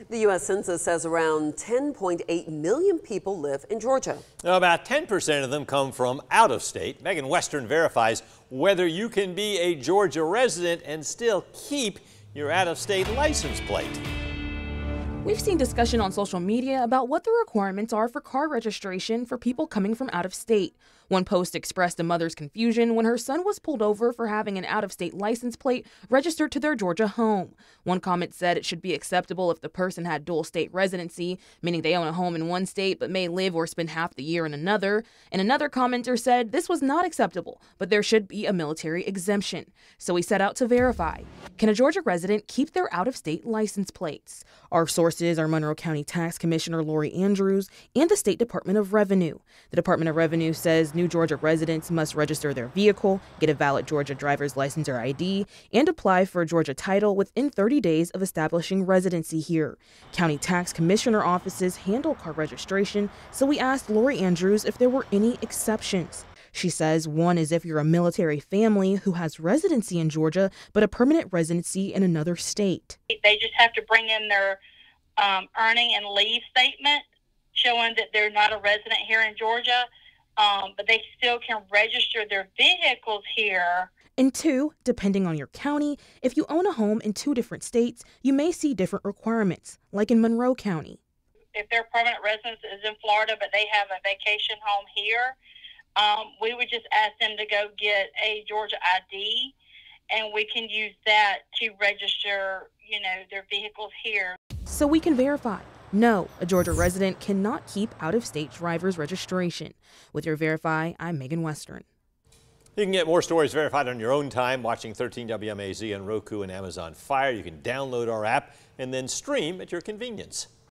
The U.S. Census says around 10.8 million people live in Georgia. Now, about 10% of them come from out of state. Megan Western verifies whether you can be a Georgia resident and still keep your out-of-state license plate. We've seen discussion on social media about what the requirements are for car registration for people coming from out of state. One post expressed a mother's confusion when her son was pulled over for having an out-of-state license plate registered to their Georgia home. One comment said it should be acceptable if the person had dual state residency, meaning they own a home in one state but may live or spend half the year in another. And another commenter said this was not acceptable, but there should be a military exemption. So we set out to verify. Can a Georgia resident keep their out-of-state license plates? Our sources are Monroe County Tax Commissioner Lori Andrews and the State Department of Revenue. The Department of Revenue says new Georgia residents must register their vehicle, get a valid Georgia driver's license or ID, and apply for a Georgia title within 30 days of establishing residency here. County Tax Commissioner offices handle car registration, so we asked Lori Andrews if there were any exceptions. She says one is if you're a military family who has residency in Georgia but a permanent residency in another state. They just have to bring in their earning and leave statement showing that they're not a resident here in Georgia, but they still can register their vehicles here. And two, depending on your county, if you own a home in two different states, you may see different requirements, like in Monroe County. If their permanent residence is in Florida but they have a vacation home here, we would just ask them to go get a Georgia ID, and we can use that to register, their vehicles here. So we can verify. No, a Georgia resident cannot keep out-of-state driver's registration. With your Verify, I'm Megan Western. You can get more stories verified on your own time watching 13 WMAZ on Roku and Amazon Fire. You can download our app and then stream at your convenience.